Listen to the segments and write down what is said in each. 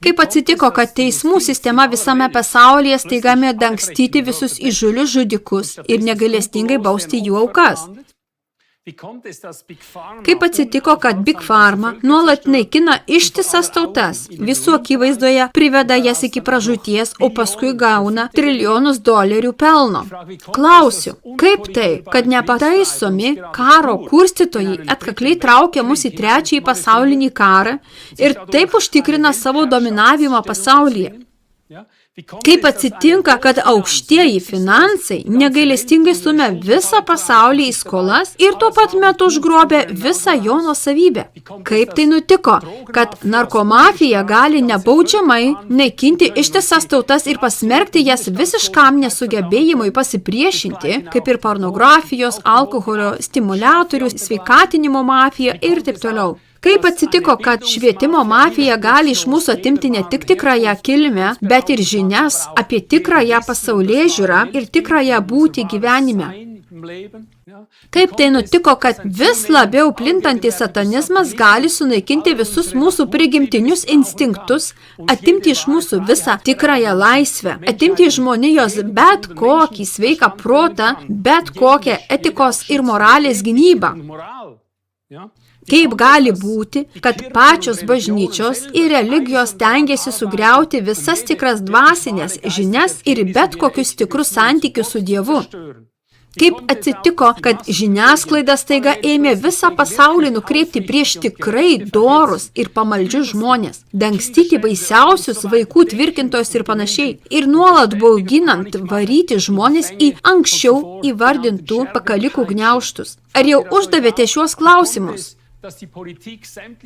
Kaip atsitiko, kad teismų sistema visame pasaulyje staiga ėmė dangstyti visus įžūlius žudikus ir negailestingai bausti jų aukas? Kaip atsitiko, kad Big Pharma nuolat naikina ištisas tautas, visų akivaizdoje priveda jas iki pražūties, o paskui gauna trilijonus dolerių pelno? Klausiu, kaip tai, kad nepataisomi karo kurstytojai atkakliai traukia mus į trečiąjį pasaulinį karą ir taip užtikrina savo dominavimą pasaulyje? Kaip atsitinka, kad aukštieji finansai negailestingai stumia visą pasaulį į skolas ir tuo pat metu užgrobia visą jo nuosavybę? Kaip tai nutiko, kad narkomafija gali nebaudžiamai naikinti ištisas tautas ir pasmerkti jas visiškam nesugebėjimui pasipriešinti, kaip ir pornografijos, alkoholio, stimuliatorių, sveikatinimo mafija ir taip toliau? Kaip atsitiko, kad švietimo mafija gali iš mūsų atimti ne tik tikrąją kilmę, bet ir žinias apie tikrąją pasaulėžiūrą ir tikrąją būtį gyvenime? Kaip tai nutiko, kad vis labiau plintantis satanizmas gali sunaikinti visus mūsų prigimtinius instinktus, atimti iš mūsų visą tikrąją laisvę, atimti iš žmonijos bet kokį sveiką protą, bet kokią etikos ir moralės gynybą? Kaip gali būti, kad pačios bažnyčios ir religijos stengiasi sugriauti visas tikras dvasinės žinias ir bet kokius tikrus santykius su Dievu? Kaip atsitiko, kad žiniasklaida staiga ėmė visą pasaulį nukreipti prieš tikrai dorus ir pamaldžius žmonės, dangstyti baisiausius vaikų tvirkintojus ir panašiai, ir nuolat bauginant varyti žmonės į anksčiau įvardintų pakalikų gniaužtus? Ar jau uždavėte šiuos klausimus?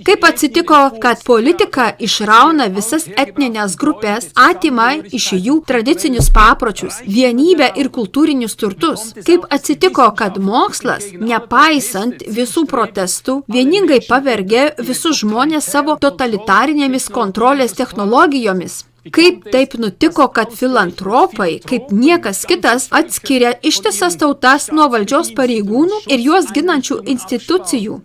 Kaip atsitiko, kad politika išrauna visas etninės grupės, atima iš jų tradicinius papročius, vienybę ir kultūrinius turtus? Kaip atsitiko, kad mokslas, nepaisant visų protestų, vieningai pavergė visus žmonės savo totalitarinėmis kontrolės technologijomis? Kaip taip nutiko, kad filantropai, kaip niekas kitas, atskiria ištisas tautas nuo valdžios pareigūnų ir juos ginančių institucijų?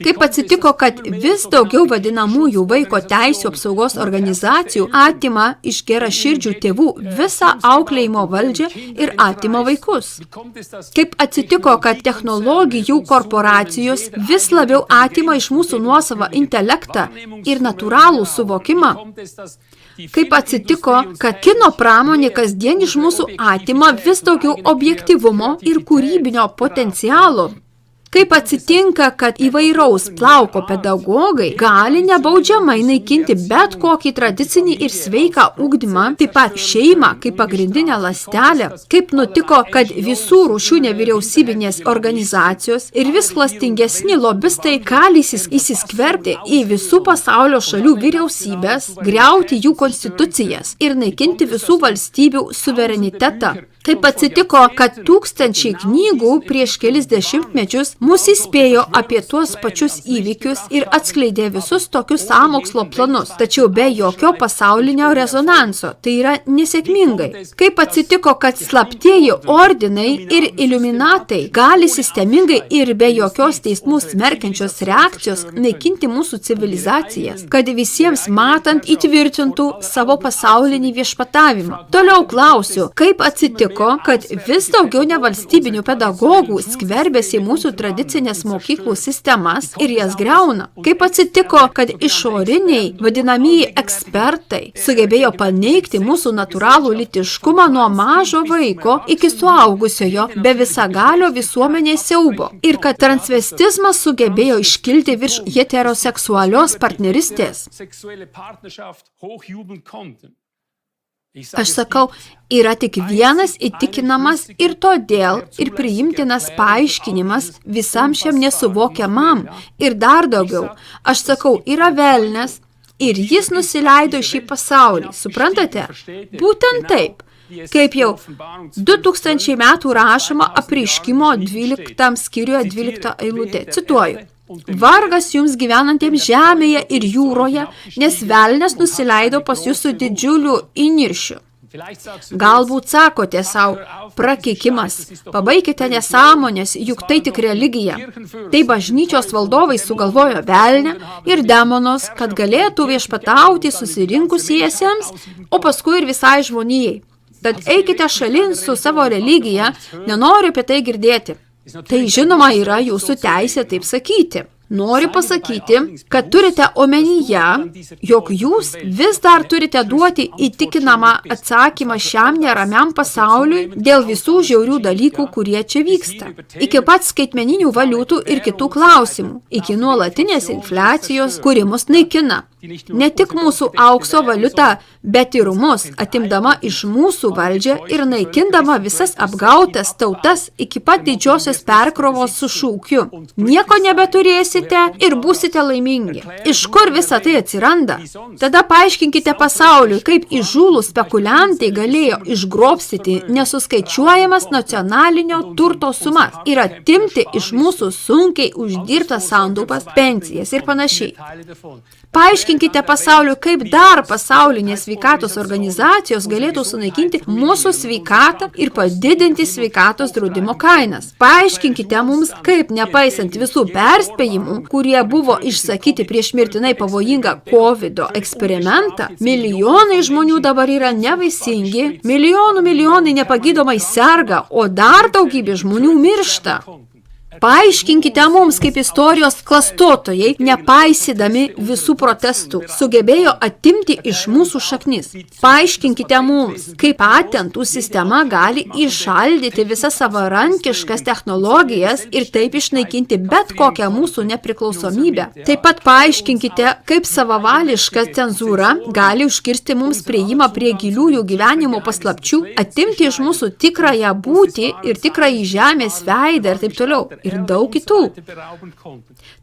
Kaip atsitiko, kad vis daugiau vadinamųjų vaiko teisių apsaugos organizacijų atima iš geraširdžių tėvų visą auklėjimo valdžią ir atima vaikus? Kaip atsitiko, kad technologijų korporacijos vis labiau atima iš mūsų nuosavą intelektą ir natūralų suvokimą? Kaip atsitiko, kad kino pramonė kasdien iš mūsų atima vis daugiau objektyvumo ir kūrybinio potencialo? Kaip atsitinka, kad įvairaus plauko pedagogai gali nebaudžiamai naikinti bet kokį tradicinį ir sveiką ugdymą, taip pat šeimą kaip pagrindinę ląstelę? Kaip nutiko, kad visų rūšių nevyriausybinės organizacijos ir vis klastingesni lobistai gali įsiskverbti į visų pasaulio šalių vyriausybės, griauti jų konstitucijas ir naikinti visų valstybių suverenitetą? Kaip atsitiko, kad tūkstančiai knygų prieš kelis dešimtmečius mus įspėjo apie tuos pačius įvykius ir atskleidė visus tokius sąmokslo planus, tačiau be jokio pasaulinio rezonanso, tai yra nesėkmingai? Kaip atsitiko, kad slaptieji ordinai ir iliuminatai gali sistemingai ir be jokios teismų smerkiančios reakcijos naikinti mūsų civilizacijas, kad visiems matant įtvirtintų savo pasaulinį viešpatavimą? Toliau klausiu, kaip atsitiko, kad vis daugiau nevalstybinių pedagogų skverbėsi į mūsų tradicinės mokyklų sistemas ir jas griauna? Kaip atsitiko, kad išoriniai vadinamieji ekspertai sugebėjo paneigti mūsų natūralų lytiškumą nuo mažo vaiko iki suaugusiojo be visagalio visuomenės siaubo? Ir kad transvestizmas sugebėjo iškilti virš heteroseksualios partnerystės? Aš sakau, yra tik vienas įtikinamas ir todėl ir priimtinas paaiškinimas visam šiam nesuvokiamam. Ir dar daugiau, aš sakau, yra velnias ir jis nusileido į šį pasaulį. Suprantate? Būtent taip. Kaip jau 2000 metų rašoma Apreiškimo 12 skyriuje 12 eilutė. Cituoju. Vargas jums gyvenantiems žemėje ir jūroje, nes velnias nusileido pas jūs su didžiuliu įniršiu. Galbūt sakote savo, prakeikimas, pabaikite nesąmonės, juk tai tik religija. Tai bažnyčios valdovai sugalvojo velnę ir demonus, kad galėtų viešpatauti susirinkusiesiems, o paskui ir visai žmonijai. Tad eikite šalin su savo religija, nenoriu apie tai girdėti. Tai žinoma yra jūsų teisė taip sakyti. Noriu pasakyti, kad turite omenyje, jog jūs vis dar turite duoti įtikinamą atsakymą šiam neramiam pasauliui dėl visų žiaurių dalykų, kurie čia vyksta. Iki pat skaitmeninių valiutų ir kitų klausimų, iki nuolatinės infliacijos, kuri mus naikina. Ne tik mūsų aukso valiutą, bet ir mus, atimdama iš mūsų valdžią ir naikindama visas apgautas tautas iki pat didžiosios perkrovos su šūkiu. Nieko nebeturėsite ir būsite laimingi. Iš kur visa tai atsiranda? Tada paaiškinkite pasauliui, kaip įžūlūs spekuliantai galėjo išgrobstyti nesuskaičiuojamas nacionalinio turto sumas ir atimti iš mūsų sunkiai uždirbtas santaupas, pensijas ir panašiai. Paaiškinkite pasauliu, kaip dar pasaulinės sveikatos organizacijos galėtų sunaikinti mūsų sveikatą ir padidinti sveikatos draudimo kainas. Paaiškinkite mums, kaip nepaisant visų perspėjimų, kurie buvo išsakyti prieš mirtinai pavojingą COVID eksperimentą, milijonai žmonių dabar yra nevaisingi, milijonai nepagydomai serga, o dar daugybė žmonių miršta. Paaiškinkite mums, kaip istorijos klastotojai, nepaisydami visų protestų, sugebėjo atimti iš mūsų šaknis. Paaiškinkite mums, kaip patentų sistema gali įšaldyti visas savarankiškas technologijas ir taip išnaikinti bet kokią mūsų nepriklausomybę. Taip pat paaiškinkite, kaip savavališka cenzūra gali užkirsti mums priėjimą prie giliųjų gyvenimo paslapčių, atimti iš mūsų tikrąją būtį ir tikrąjį žemės veidą ir taip toliau. Ir daug kitų.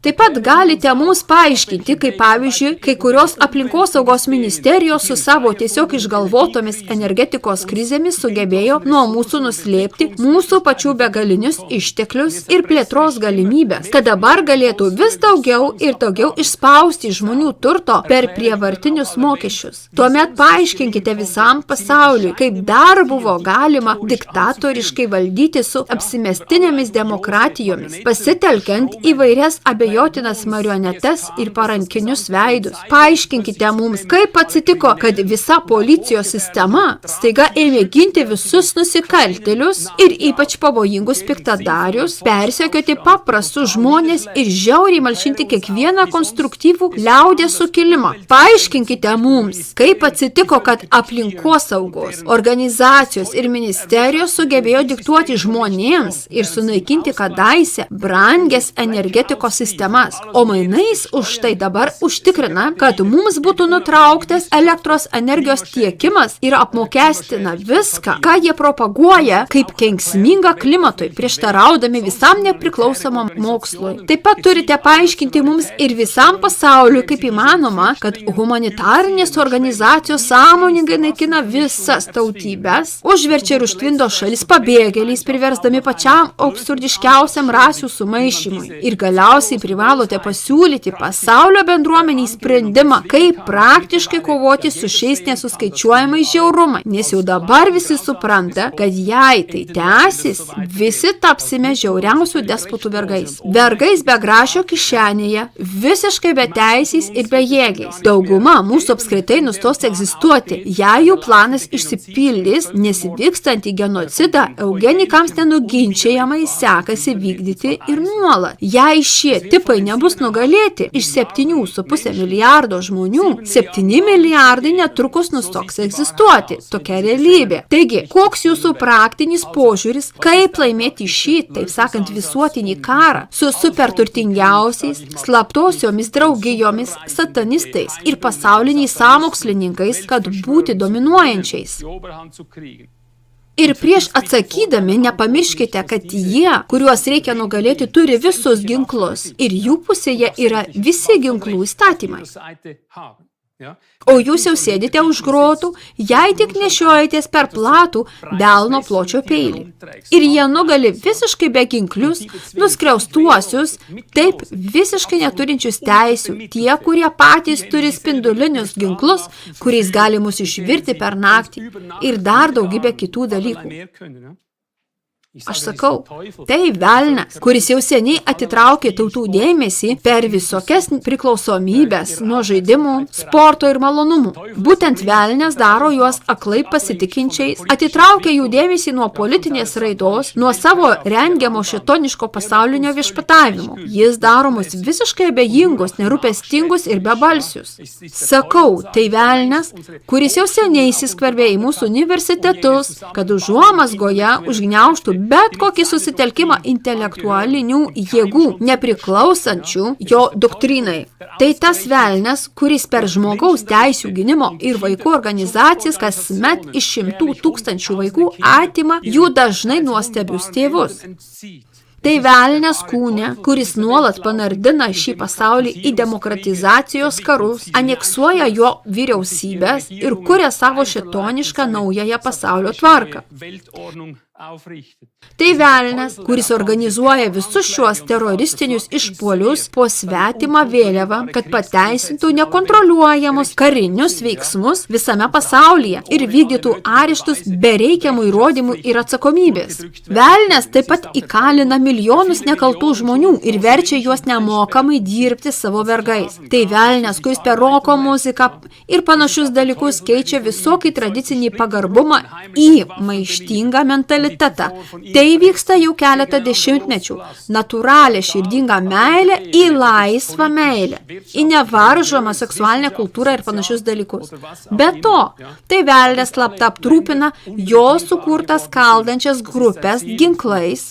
Taip pat galite mums paaiškinti, kaip pavyzdžiui, kai kurios aplinkosaugos ministerijos su savo tiesiog išgalvotomis energetikos krizėmis sugebėjo nuo mūsų nuslėpti mūsų pačių begalinius išteklius ir plėtros galimybės, kad dabar galėtų vis daugiau ir daugiau išspausti žmonių turto per prievartinius mokesčius. Tuomet paaiškinkite visam pasauliui, kaip dar buvo galima diktatoriškai valdyti su apsimestinėmis demokratijomis, pasitelkiant įvairias abejotinas marionetes ir parankinius veidus. Paaiškinkite mums, kaip atsitiko, kad visa policijos sistema staiga ėmė ginti visus nusikaltėlius ir ypač pavojingus piktadarius, persekioti paprastus žmonės ir žiauriai malšinti kiekvieną konstruktyvų liaudės sukilimą. Paaiškinkite mums, kaip atsitiko, kad aplinkosaugos, organizacijos ir ministerijos sugebėjo diktuoti žmonėms ir sunaikinti kadaise brangias energetikos sistemas, o mainais už tai dabar užtikrina, kad mums būtų nutrauktas elektros energijos tiekimas ir apmokestina viską, ką jie propaguoja kaip kenksmingą klimatui, prieštaraudami visam nepriklausomam mokslui. Taip pat turite paaiškinti mums ir visam pasauliu, kaip įmanoma, kad humanitarinės organizacijos sąmoningai naikina visas tautybės, užverčia ir užtvindo šalis pabėgėliais, priversdami pačiam absurdiškiausiam rasių sumaišymui. Ir galiausiai privalote pasiūlyti pasaulio bendruomeniai sprendimą, kaip praktiškai kovoti su šiais nesuskaičiuojamais žiaurumai, nes jau dabar visi supranta, kad jei tai tęsis, visi tapsime žiauriausių despotų vergais. Vergais be grašio kišenėje, visiškai beteisiais ir bejėgiais. Dauguma mūsų apskritai nustos egzistuoti, jei jų planas išsipildys, nesivykstantį genocidą eugenikams nenuginčiajamai sekasi vykdyti ir nuolat. Jei šie tipai nebus nugalėti iš 7,5 milijardo žmonių, 7 milijardai netrukus nustoks egzistuoti. Tokia realybė. Taigi, koks jūsų praktinis požiūris, kaip laimėti šį, taip sakant, visuotinį karą su superturtingiausiais, slaptosiomis draugijomis, satanistais ir pasauliniais sąmokslininkais, kad būti dominuojančiais? Ir prieš atsakydami nepamirškite, kad jie, kuriuos reikia nugalėti, turi visus ginklus ir jų pusėje yra visi ginklų įstatymai. O jūs jau sėdite už grotų, jei tik nešiojatės per platų delno pločio peilį. Ir jie nugali visiškai beginklius, nuskriaustuosius, taip visiškai neturinčius teisių, tie, kurie patys turi spindulinius ginklus, kuriais gali mus išvirti per naktį ir dar daugybę kitų dalykų. Aš sakau, tai velnias, kuris jau seniai atitraukė tautų dėmesį per visokias priklausomybės nuo žaidimų, sporto ir malonumų. Būtent velnias daro juos aklai pasitikinčiais, atitraukia jų dėmesį nuo politinės raidos, nuo savo rengiamo šėtoniško pasaulinio viešpatavimo. Jis daro mus visiškai abejingus, nerūpestingus ir bebalsius. Sakau, tai velnias, kuris jau seniai įsiskverbė į mūsų universitetus, kad užuomazgoje užgniaužtų bet kokį susitelkimą intelektualinių jėgų, nepriklausančių jo doktrinai. Tai tas velnias, kuris per žmogaus teisių gynimo ir vaikų organizacijas kasmet iš 100 000 vaikų atima jų dažnai nuostabius tėvus. Tai velnias kūne, kuris nuolat panardina šį pasaulį į demokratizacijos karus, aneksuoja jo vyriausybės ir kuria savo šėtonišką naująją pasaulio tvarką. Tai velnias, kuris organizuoja visus šiuos teroristinius išpuolius po svetimą vėliavą, kad pateisintų nekontroliuojamus karinius veiksmus visame pasaulyje ir vykdytų areštus be reikiamų įrodymų ir atsakomybės. Velnias taip pat įkalina milijonus nekaltų žmonių ir verčia juos nemokamai dirbti savo vergais. Tai velnias, kuris per roko muziką ir panašius dalykus keičia visokį tradicinį pagarbumą į maištingą mentalitetą. Tai vyksta jau keletą dešimtmečių. Natūralią širdingą meilę į laisvą meilę, į nevaržomą seksualinę kultūrą ir panašius dalykus. Be to, tai velnias slapta aptrūpina jo sukurtas skaldančias grupės ginklais,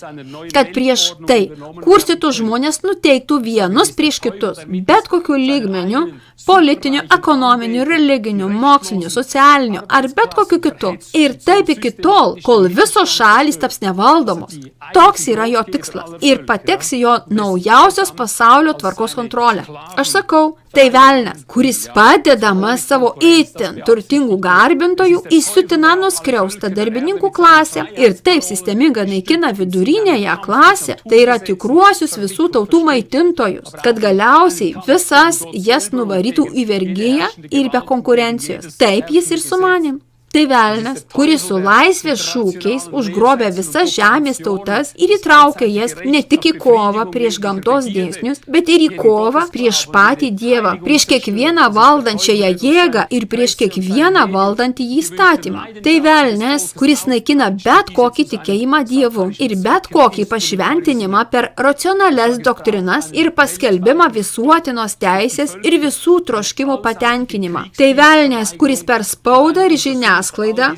kad prieš tai kurstytų žmonės nuteiktų vienus prieš kitus, bet kokiu lygmeniu, politiniu, ekonominiu, religiniu, moksliniu, socialiniu ar bet kokiu kitu. Ir taip iki tol, kol visos šalys taps nevaldomos. Toks yra jo tikslas ir pateks į jo naujausios pasaulio tvarkos kontrolę. Aš sakau, tai velnias, kuris padedamas savo itin turtingų garbintojų įsiutina nuskriaustą darbininkų klasę ir taip sistemingai naikina vidurinėje klasę, tai yra tikruosius visų tautų maitintojus, kad galiausiai visas jas nuvarytų į vergiją ir be konkurencijos. Taip jis ir sumanė. Tai velnias, kuris su laisvės šūkiais užgrobė visas žemės tautas ir įtraukė jas ne tik į kovą prieš gamtos dėsnius, bet ir į kovą prieš patį Dievą, prieš kiekvieną valdančiąją jėgą ir prieš kiekvieną valdantį įstatymą. Tai velnias, kuris naikina bet kokį tikėjimą Dievu ir bet kokį pašventinimą per racionales doktrinas ir paskelbimą visuotinos teisės ir visų troškimų patenkinimą. Tai velnias, kuris per spaudą ir žiniasklaidą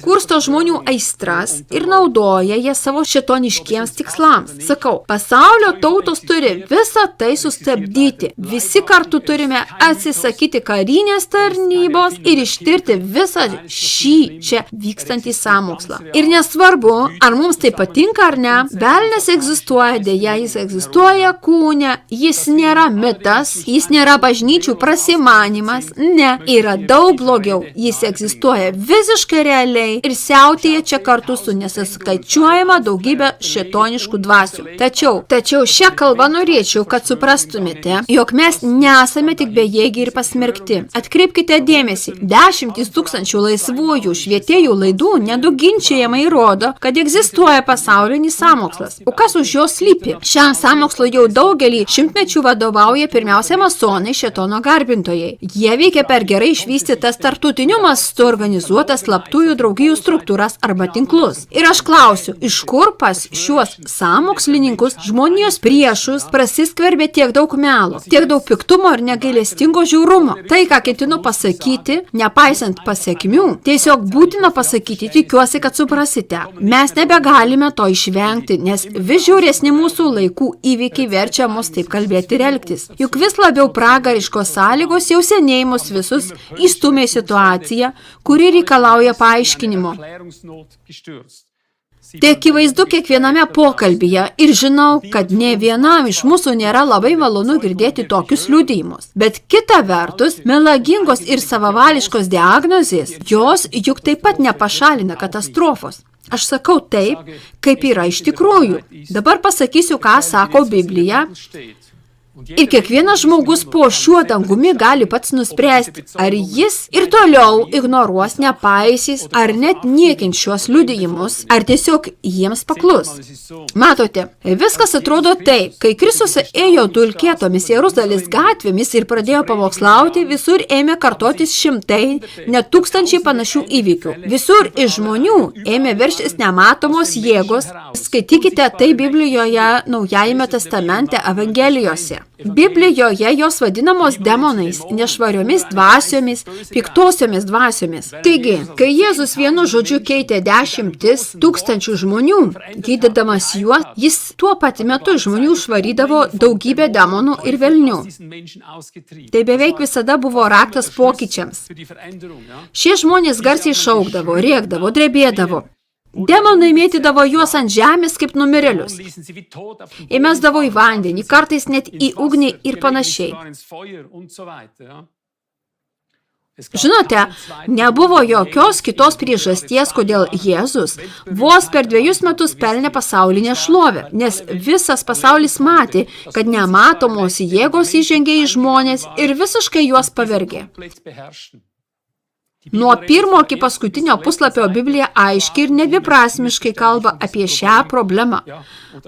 kursto žmonių aistras ir naudoja jas savo šėtoniškiems tikslams. Sakau, pasaulio tautos turi visą tai sustabdyti. Visi kartu turime atsisakyti karinės tarnybos ir ištirti visą šį čia vykstantį sąmokslą. Ir nesvarbu, ar mums tai patinka ar ne, velnias egzistuoja, dėja jis egzistuoja kūne, jis nėra mitas, jis nėra bažnyčių prasimanymas, ne, yra daug blogiau, jis egzistuoja visiškai realiai ir siautėja čia kartu su nesuskaičiuojama daugybė šėtoniškų dvasių. Tačiau šią kalbą norėčiau, kad suprastumėte, jog mes nesame tik bejėgiai ir pasmerkti. Atkreipkite dėmesį, 10 000 laisvųjų švietėjų laidų neduginčiajamai rodo, kad egzistuoja pasaulinis sąmokslas. O kas už jo slypi? Šiam sąmokslo jau daugelį šimtmečių vadovauja pirmiausia masonai, šėtono garbintojai. Jie veikia per gerai išvystytas tarptautiniu mastu organizuotas slaptųjų draugijų struktūras arba tinklus. Ir aš klausiu, iš kur pas šiuos sąmokslininkus, žmonijos priešus, prasiskverbė tiek daug melo, tiek daug piktumo ir negailestingo žiaurumo. Tai, ką ketinu pasakyti, nepaisant pasekmių, tiesiog būtina pasakyti, tikiuosi, kad suprasite. Mes nebegalime to išvengti, nes vis žiauresni mūsų laikų įvykiai verčia mus taip kalbėti ir elgtis. Juk vis labiau pragariškos sąlygos jau seniai mus visus įstumė situaciją, kuri reikalauja paaiškinimo. Tai akivaizdu kiekviename pokalbyje ir žinau, kad ne vienam iš mūsų nėra labai malonu girdėti tokius liudijimus. Bet kita vertus, melagingos ir savavališkos diagnozės, jos juk taip pat nepašalina katastrofos. Aš sakau taip, kaip yra iš tikrųjų. Dabar pasakysiu, ką sako Biblija. Ir kiekvienas žmogus po šiuo dangumi gali pats nuspręsti, ar jis ir toliau ignoruos, nepaisys, ar net niekins šios liudijimus, ar tiesiog jiems paklus. Matote, viskas atrodo taip, kai Kristus ėjo dulkėtomis Jeruzalės gatvėmis ir pradėjo pamokslauti, visur ėmė kartotis šimtai, net tūkstančiai panašių įvykių. Visur iš žmonių ėmė verštis nematomos jėgos. Skaitykite tai Biblijoje Naujajame testamente Evangelijose. Biblijoje jos vadinamos demonais, nešvariomis dvasiomis, piktosiomis dvasiomis. Taigi, kai Jėzus vienu žodžiu keitė 10 000 žmonių, gydydamas juos, jis tuo pat metu žmonių švarydavo daugybę demonų ir velnių. Tai beveik visada buvo raktas pokyčiams. Šie žmonės garsiai šaukdavo, rėkdavo, drebėdavo. Demonai mėtydavo juos ant žemės kaip numirėlius. Įmesdavo į vandenį, kartais net į ugnį ir panašiai. Žinote, nebuvo jokios kitos priežasties, kodėl Jėzus vos per 2 metus pelnė pasaulinę šlovę, nes visas pasaulis matė, kad nematomos jėgos įžengė į žmonės ir visiškai juos pavergė. Nuo 1 iki paskutinio puslapio Biblija aiškiai ir nedviprasmiškai kalba apie šią problemą.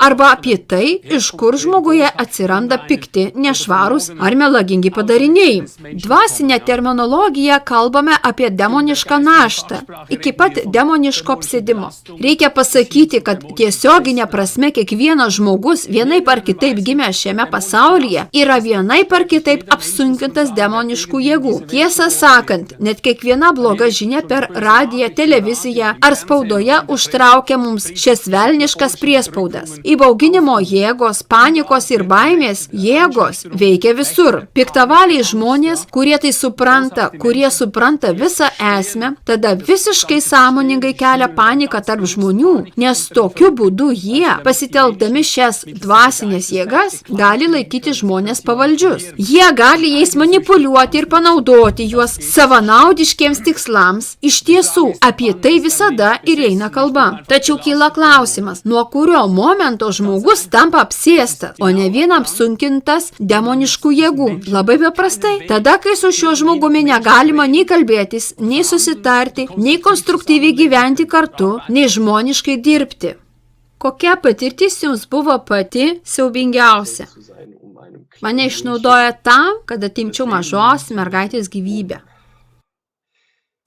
Arba apie tai, iš kur žmoguje atsiranda pikti, nešvarūs ar melagingi padariniai. Dvasinė terminologija kalbame apie demonišką naštą, iki pat demoniško apsėdimo. Reikia pasakyti, kad tiesioginė prasme kiekvienas žmogus vienaip ar kitaip gimė šiame pasaulyje yra vienaip ar kitaip apsunkintas demoniškų jėgų. Tiesą sakant, net kiekviena bloga žinia per radiją, televiziją ar spaudoje užtraukia mums šias velniškas priespaudas. Įbauginimo jėgos, panikos ir baimės jėgos veikia visur. Piktavaliai žmonės, kurie tai supranta, kurie supranta visą esmę, tada visiškai sąmoningai kelia paniką tarp žmonių, nes tokiu būdu jie, pasitelkdami šias dvasinės jėgas, gali laikyti žmonės pavaldžius. Jie gali jais manipuliuoti ir panaudoti juos savanaudiškiems tikslams. Iš tiesų, apie tai visada ir eina kalba. Tačiau kyla klausimas, nuo kurio momento žmogus tampa apsėstas, o ne vien apsunkintas demoniškų jėgų. Labai paprastai. Tada, kai su šiuo žmogumi negalima nei kalbėtis, nei susitarti, nei konstruktyviai gyventi kartu, nei žmoniškai dirbti. Kokia patirtis jums buvo pati siaubingiausia? Mane išnaudoja tam, kad atimčiau mažos mergaitės gyvybę.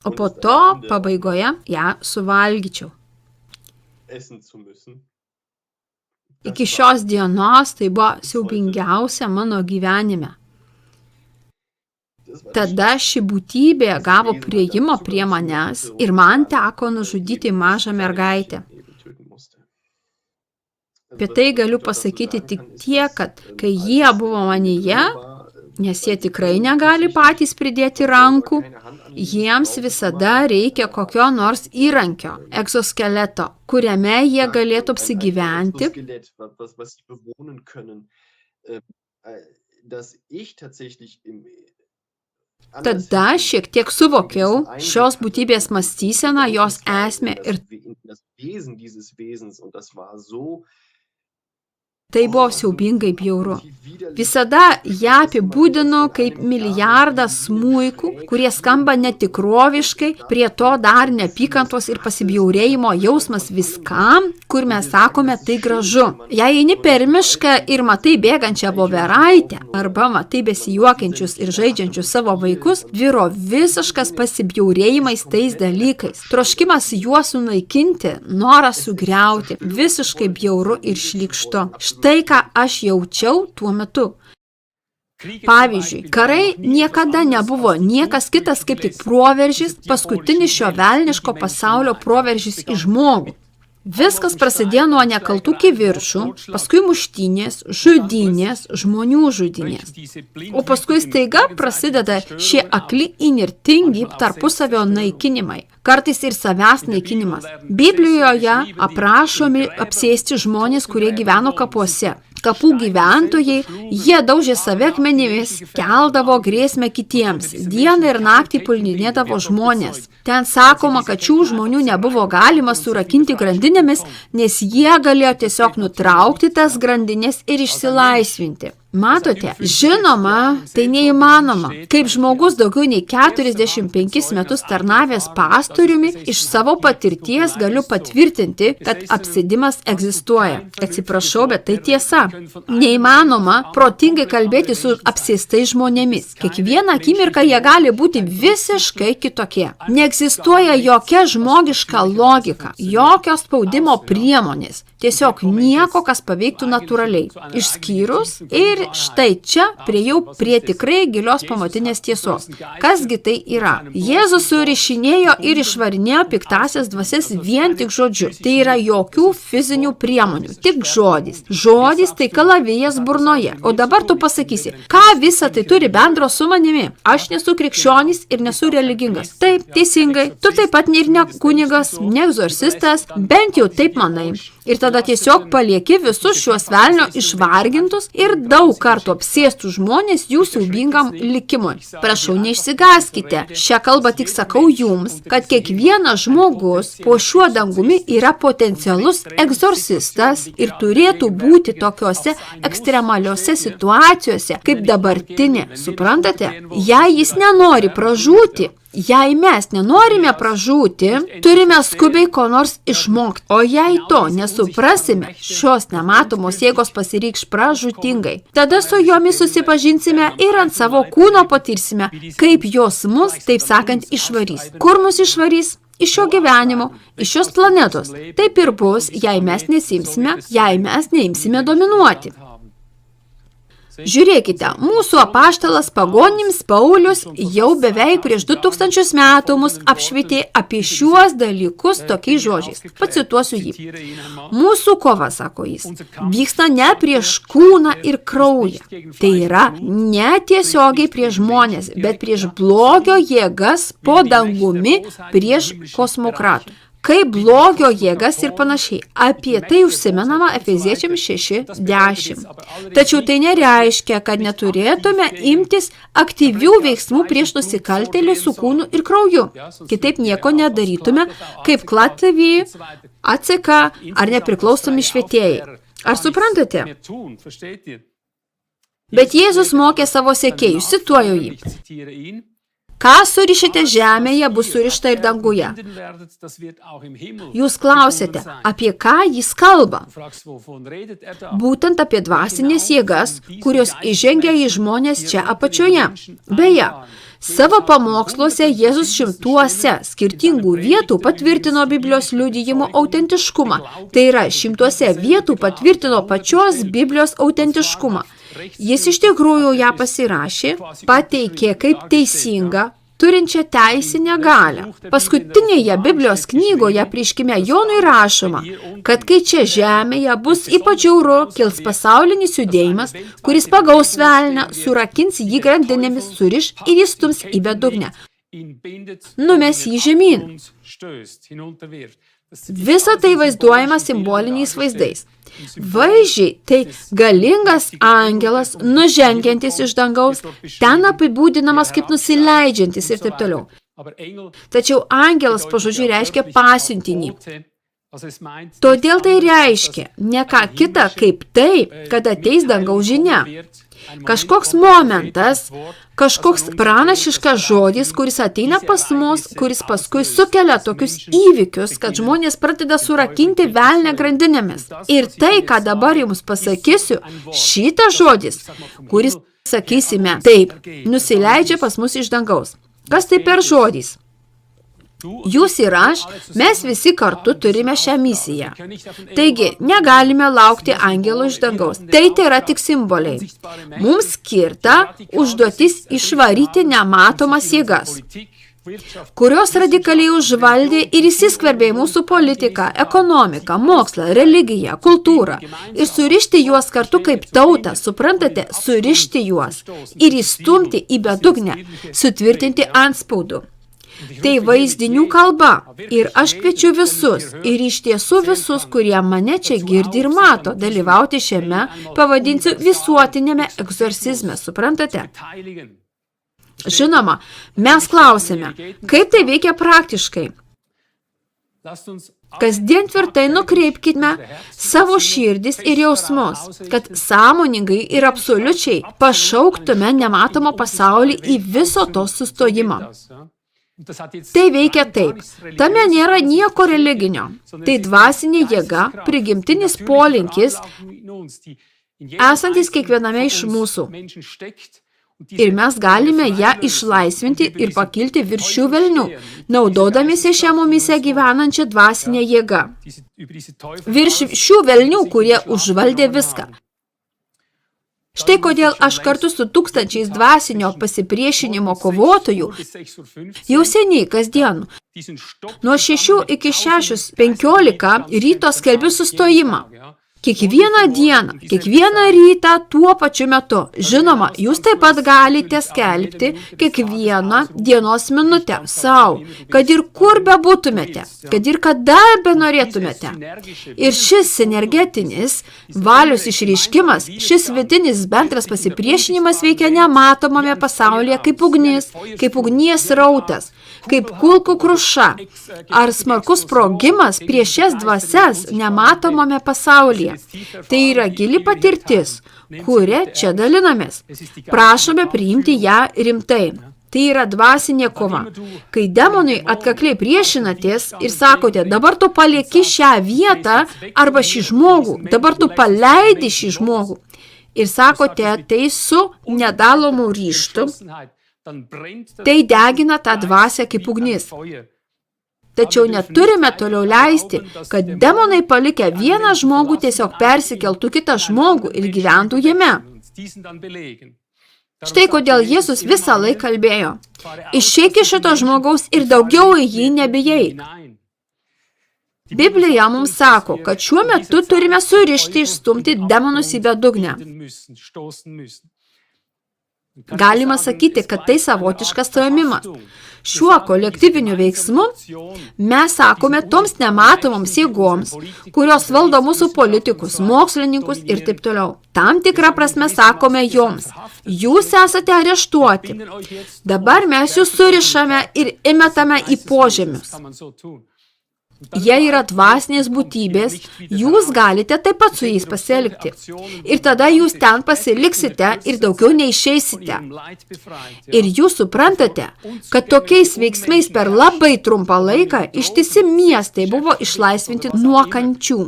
O po to pabaigoje ją suvalgyčiau. Iki šios dienos tai buvo siaubingiausia mano gyvenime. Tada ši būtybė gavo priėjimą prie manęs ir man teko nužudyti mažą mergaitę. Apie tai galiu pasakyti tik tiek, kad kai jie buvo manyje, nes jie tikrai negali patys pridėti rankų, jiems visada reikia kokio nors įrankio, egzoskeleto, kuriame jie galėtų apsigyventi. Tada šiek tiek suvokiau šios būtybės mąstyseną, jos esmę ir tai buvo siaubingai bjauru. Visada ją apibūdinu kaip milijardą smuikų, kurie skamba netikroviškai, prie to dar neapykantos ir pasibjaurėjimo jausmas viskam, kur mes sakome tai gražu. Jei eini per mišką ir matai bėgančią voveraitę, arba matai besijuokiančius ir žaidžiančius savo vaikus, vyro visiškas pasibjaurėjimais tais dalykais. Troškimas juos sunaikinti, noras sugriauti, visiškai bjauru ir šlykštu. Štai ką aš jaučiau tuo metu. Pavyzdžiui, karai niekada nebuvo niekas kitas kaip tik proveržis, paskutinis šio velniško pasaulio proveržis į žmogų. Viskas prasidėjo nuo nekaltų kivirčų, paskui muštynės, žudynės, žmonių žudynės. O paskui staiga prasideda šie akli įnirtingi tarpusavio naikinimai, kartais ir savęs naikinimas. Biblijoje aprašomi apsėsti žmonės, kurie gyveno kapuose. Kapų gyventojai, jie daužė save akmenimis, keldavo grėsmę kitiems, dieną ir naktį puldinėdavo žmonės. Ten sakoma, kad šių žmonių nebuvo galima surakinti grandinėmis, nes jie galėjo tiesiog nutraukti tas grandinės ir išsilaisvinti. Matote, žinoma, tai neįmanoma. Kaip žmogus daugiau nei 45 metus tarnavęs pastoriumi, iš savo patirties galiu patvirtinti, kad apsėdimas egzistuoja. Atsiprašau, bet tai tiesa. Neįmanoma protingai kalbėti su apsėstais žmonėmis. Kiekvieną akimirką jie gali būti visiškai kitokie. Neegzistuoja jokia žmogiška logika, jokios spaudimo priemonės. Tiesiog nieko, kas paveiktų natūraliai. Išskyrus ir štai čia priejau prie tikrai gilios pamatinės tiesos. Kasgi tai yra? Jėzus surišinėjo ir išvarinėjo piktasias dvasias vien tik žodžiu. Tai yra jokių fizinių priemonių, tik žodis. Žodis tai kalavijas burnoje. O dabar tu pasakysi, ką visa tai turi bendro su manimi? Aš nesu krikščionis ir nesu religingas. Taip, teisingai. Tu taip pat ir ne kunigas, ne egzorcistas, bent jau taip manai. Ir tada tiesiog palieki visus šiuos velnio išvargintus ir daug kartų apsėstų žmonės jų siaubingam likimui. Prašau, neišsigąskite. Šią kalbą tik sakau jums, kad kiekvienas žmogus po šiuo dangumi yra potencialus egzorcistas ir turėtų būti tokiose ekstremaliose situacijose, kaip dabartinė. Suprantate? Jei jis nenori pražūti, jei mes nenorime pražūti, turime skubiai ko nors išmokti. O jei to nesuprasime, šios nematomos jėgos pasireikš pražūtingai. Tada su jomis susipažinsime ir ant savo kūno patirsime, kaip jos mus, taip sakant, išvarys. Kur mus išvarys? Iš šio gyvenimo, iš šios planetos. Taip ir bus, jei mes neimsime dominuoti. Žiūrėkite, mūsų apaštalas pagonims Paulius jau beveik prieš 2000 metų mus apšvietė apie šiuos dalykus tokiais žodžiais. Pacituosiu jį. Mūsų kova, sako jis, vyksta ne prieš kūną ir kraują. Tai yra ne tiesiogiai prieš žmonės, bet prieš blogio jėgas po dangumi prieš kosmokratų. Kaip blogio jėgas ir panašiai. Apie tai užsimenama Efeziečiams 6:10. Tačiau tai nereiškia, kad neturėtume imtis aktyvių veiksmų prieš nusikaltėlį su kūnu ir krauju. Kitaip nieko nedarytume, kaip KLATV, ACK ar nepriklausomi švietėjai. Ar suprantate? Bet Jėzus mokė savo sekėjus, cituoju jį. Ką surišite žemėje, bus surišta ir danguje. Jūs klausėte, apie ką jis kalba? Būtent apie dvasinės jėgas, kurios įžengia į žmonės čia apačioje. Beje, savo pamoksluose Jėzus šimtuose skirtingų vietų patvirtino Biblijos liudijimo autentiškumą. Tai yra, šimtuose vietų patvirtino pačios Biblijos autentiškumą. Jis iš tikrųjų ją pasirašė, pateikė kaip teisingą, turinčią teisinę galią. Paskutinėje Biblijos knygoje Apreiškime Jonui rašoma, kad kai čia žemėje bus ypač žiauru, kils pasaulinis judėjimas, kuris pagaus velnią, surakins jį grandinėmis, suriš ir įstums į bedugnę. Numes jį žemyn. Visa tai vaizduojama simboliniais vaizdais. Vaizdžiai tai galingas angelas, nužengiantis iš dangaus, ten apibūdinamas kaip nusileidžiantis ir taip toliau. Tačiau angelas pažodžiui reiškia pasiuntinį. Todėl tai reiškia ne ką kita kaip tai, kad ateis dangaus žinia. Kažkoks momentas, kažkoks pranašiškas žodis, kuris ateina pas mus, kuris paskui sukelia tokius įvykius, kad žmonės pradeda surakinti velnią grandinėmis. Ir tai, ką dabar jums pasakysiu, šitas žodis, kuris, sakysime, taip, nusileidžia pas mus iš dangaus. Kas tai per žodis? Jūs ir aš, mes visi kartu turime šią misiją. Taigi, negalime laukti angelo iš dangaus. Tai yra tik simboliai. Mums skirta užduotis išvaryti nematomas jėgas. kurios radikaliai užvaldė ir įsiskverbė į mūsų politiką, ekonomiką, mokslą, religiją, kultūrą ir surišti juos kartu kaip tautą, suprantate, surišti juos ir įstumti į bedugnę, sutvirtinti antspaudų. Tai vaizdinių kalba ir aš kviečiu visus ir iš tiesų visus, kurie mane čia girdi ir mato, dalyvauti šiame, pavadinsiu, visuotinėme egzorcizme, suprantate? Žinoma, mes klausėme, kaip tai veikia praktiškai. Kasdien tvirtai nukreipkime savo širdis ir jausmus, kad sąmoningai ir absoliučiai pašauktume nematomą pasaulį į viso to sustojimą. Tai veikia taip. Tame nėra nieko religinio. Tai dvasinė jėga, prigimtinis polinkis, esantis kiekviename iš mūsų. Ir mes galime ją išlaisvinti ir pakilti virš šių velnių, naudodamiesi šią mumise gyvenančią dvasinę jėgą. Virš šių velnių, kurie užvaldė viską. Štai kodėl aš kartu su tūkstančiais dvasinio pasipriešinimo kovotojų jau seniai kasdien nuo 6 iki 6:15 ryto skelbiu sustojimą. Kiekvieną dieną, kiekvieną rytą tuo pačiu metu. Žinoma, jūs taip pat galite skelbti kiekvieną dienos minutę savo, kad ir kur bebūtumėte, kad ir kada benorėtumėte. Ir šis sinergetinis valios išreiškimas, šis vidinis bendras pasipriešinimas veikia nematomame pasaulyje kaip ugnis, kaip ugnies rautas, kaip kulkų kruša ar smarkus sprogimas prieš šias dvasias nematomame pasaulyje. Tai yra gili patirtis, kuria čia dalinamės. Prašome priimti ją rimtai. Tai yra dvasinė kova. Kai demonui atkakliai priešinatės ir sakote, dabar tu palieki šią vietą arba šį žmogų, dabar tu paleidi šį žmogų. Ir sakote tai su nedalomu ryžtu, tai degina tą dvasią kaip ugnis. Tačiau neturime toliau leisti, kad demonai palikę vieną žmogų tiesiog persikeltų kitą žmogų ir gyventų jame. Štai kodėl Jėzus visą laiką kalbėjo, išeik iš šito žmogaus ir daugiau į jį nebejeik. Biblija mums sako, kad šiuo metu turime surišti išstumti demonus į bedugnę. Galima sakyti, kad tai savotiškas suėmimas. Šiuo kolektyviniu veiksmu mes sakome toms nematomoms jėgoms, kurios valdo mūsų politikus, mokslininkus ir taip toliau. Tam tikrą prasme sakome joms, jūs esate areštuoti. Dabar mes jūs surišame ir įmetame į požemius. Jie yra dvasinės būtybės, jūs galite taip pat su jais pasielgti. Ir tada jūs ten pasiliksite ir daugiau neišeisite. Ir jūs suprantate, kad tokiais veiksmais per labai trumpą laiką ištisi miestai buvo išlaisvinti nuo kančių.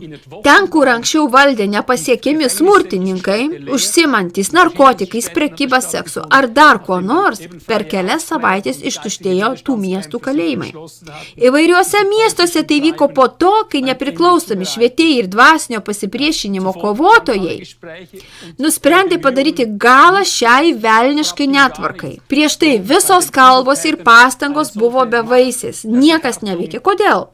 Ten, kur anksčiau valdė nepasiekiami smurtininkai, užsiimantys narkotikais, prekyba seksu ar dar ko nors, per kelias savaitės ištuštėjo tų miestų kalėjimai. Įvairiuose miestuose tai vyko po to, kai nepriklausomi švietėjai ir dvasinio pasipriešinimo kovotojai nusprendė padaryti galą šiai velniškai netvarkai. Prieš tai visos kalbos ir pastangos buvo bevaisės. Niekas neveikė. Kodėl?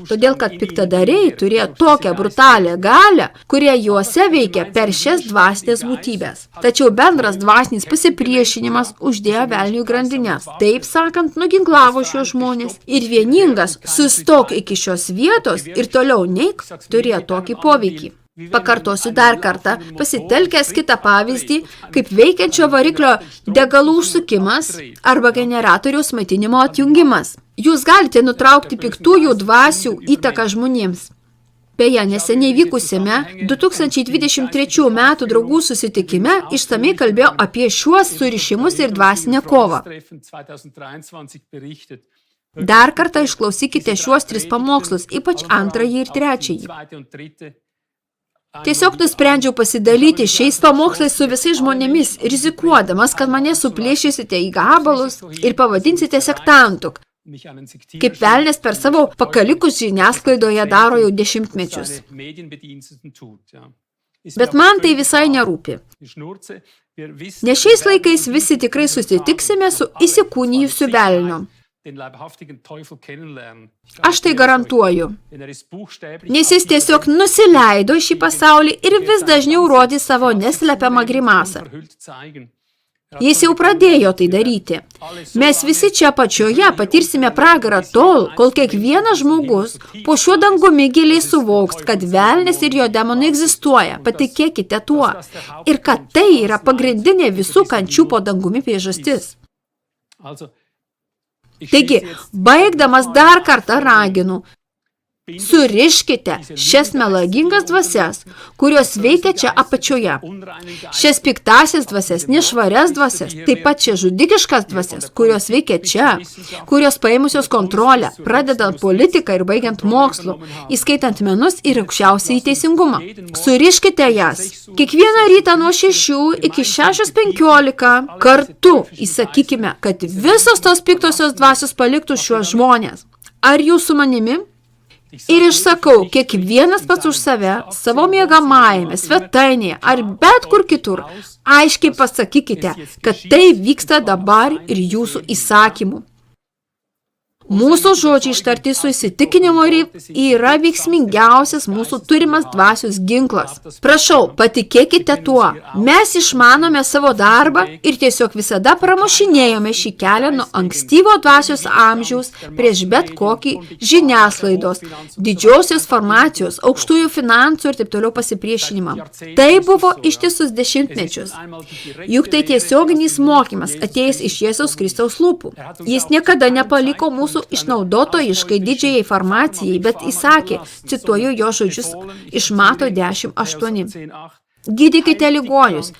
Todėl, kad piktadariai turėjo tokią brutalią galią, kurie juose veikia per šias dvasinės būtybės. Tačiau bendras dvasinis pasipriešinimas uždėjo velnių grandines. Taip sakant, nuginklavo šios žmonės. Ir vieningas sustok iki šios vietos ir toliau neik turėjo tokį poveikį. Pakartosiu dar kartą, pasitelkęs kitą pavyzdį, kaip veikiančio variklio degalų užsukimas arba generatoriaus maitinimo atjungimas. Jūs galite nutraukti piktųjų dvasių įtaką žmonėms. Beje, neseniai vykusiame 2023 metų draugų susitikime išsamiai kalbėjau apie šiuos surišimus ir dvasinę kovą. Dar kartą išklausykite šiuos 3 pamokslus, ypač 2 ir 3. Tiesiog nusprendžiau pasidalyti šiais pamokslais su visais žmonėmis, rizikuodamas, kad mane suplėšysite į gabalus ir pavadinsite sektantu, kaip velnias per savo pakalikus žiniasklaidoje daro jau dešimtmečius. Bet man tai visai nerūpi. Nes šiais laikais visi tikrai susitiksime su įsikūnijusiu velniu. Aš tai garantuoju. Nes jis tiesiog nusileido į šį pasaulį ir vis dažniau rodė savo neslepiamą grimasą. Jis jau pradėjo tai daryti. Mes visi čia pačioje patirsime pragarą tol, kol kiekvienas žmogus po šiuo dangumi giliai suvoks, kad velnis ir jo demonai egzistuoja. Patikėkite tuo. Ir kad tai yra pagrindinė visų kančių po dangumi priežastis. Taigi, baigdamas dar kartą raginu, suriškite šias melagingas dvasias, kurios veikia čia apačioje. Šias piktasias dvasias, nešvarias dvasias, taip pat čia žudikiškas dvasias, kurios veikia čia, kurios paėmusios kontrolę, pradedant politiką ir baigiant mokslu, įskaitant menus ir aukščiausiai teisingumą. Suriškite jas. Kiekvieną rytą nuo 6 iki 6:15 kartu įsakykime, kad visos tos piktosios dvasios paliktų šiuos žmonės. Ar jūs su manimi? Ir išsakau, kiekvienas pats už save, savo miegamajame, svetainėje ar bet kur kitur, aiškiai pasakykite, kad tai vyksta dabar ir jūsų įsakymų. Mūsų žodžiai ištarti su įsitikinimu yra veiksmingiausias mūsų turimas dvasios ginklas. Prašau, patikėkite tuo. Mes išmanome savo darbą ir tiesiog visada pramušinėjome šį kelią nuo ankstyvo dvasios amžiaus prieš bet kokį žiniasklaidos, didžiosios formacijos, aukštųjų finansų ir taip toliau pasipriešinimą. Tai buvo ištisus dešimtmečius. Juk tai tiesioginis mokymas atėjęs iš Jėzaus Kristaus lūpų. Jis niekada nepaliko mūsų išnaudotojiškai didžiajai farmacijai, bet įsakė, cituoju jo žodžius iš Mato 10:8. Gydykite ligonius,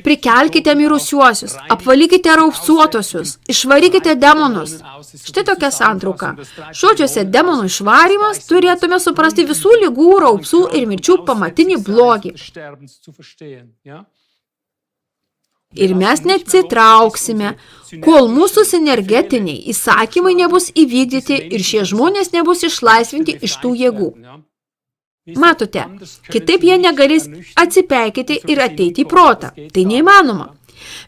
prikelkite mirusiuosius, apvalykite raupsuotosius, išvarykite demonus. Štai tokia santrauka. Žodžiuose demonų išvarymas turėtume suprasti visų ligų, raupsų ir mirčių pamatinį blogį. Ir mes neatsitrauksime, kol mūsų sinergetiniai įsakymai nebus įvykdyti ir šie žmonės nebus išlaisvinti iš tų jėgų. Matote, kitaip jie negalės atsipeikėti ir ateiti į protą. Tai neįmanoma.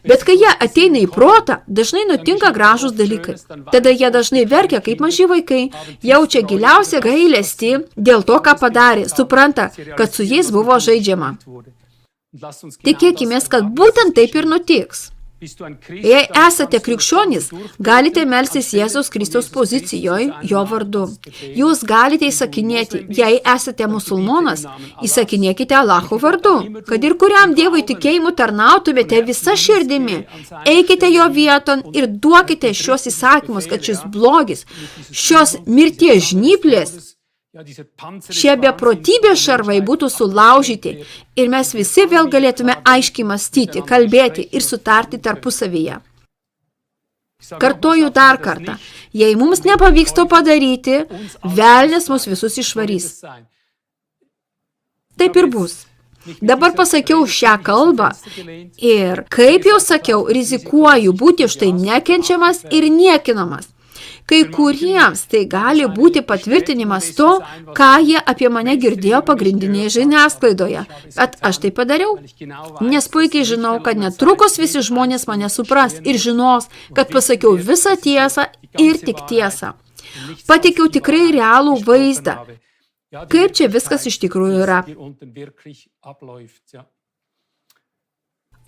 Bet kai jie ateina į protą, dažnai nutinka gražūs dalykai. Tada jie dažnai verkia kaip maži vaikai, jaučia giliausią gailestį dėl to, ką padarė, supranta, kad su jais buvo žaidžiama. Tikėkimės, kad būtent taip ir nutiks. Jei esate krikščionys, galite melstis Jėzaus Kristaus pozicijoje, jo vardu. Jūs galite įsakinėti, jei esate musulmonas, įsakinėkite Allaho vardu, kad ir kuriam dievui tikėjimu tarnautumėte visa širdimi. Eikite jo vieton ir duokite šios įsakymus, kad šis blogis, šios mirties žnyplės, šie beprotybės šarvai būtų sulaužyti ir mes visi vėl galėtume aiškiai mąstyti, kalbėti ir sutarti tarpusavyje. Kartoju dar kartą, jei mums nepavyks to padaryti, velnias mus visus išvarys. Taip ir bus. Dabar pasakiau šią kalbą ir, kaip jau sakiau, rizikuoju būti štai nekenčiamas ir niekinamas. Kai kuriems tai gali būti patvirtinimas to, ką jie apie mane girdėjo pagrindinėje žiniasklaidoje. Bet aš tai padariau, nes puikiai žinau, kad netrukus visi žmonės mane supras ir žinos, kad pasakiau visą tiesą ir tik tiesą. Pateikiau tikrai realų vaizdą, kaip čia viskas iš tikrųjų yra.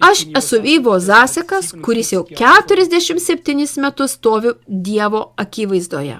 Aš esu Ivo Zasekas, kuris jau 47 metus stoviu Dievo akivaizdoje.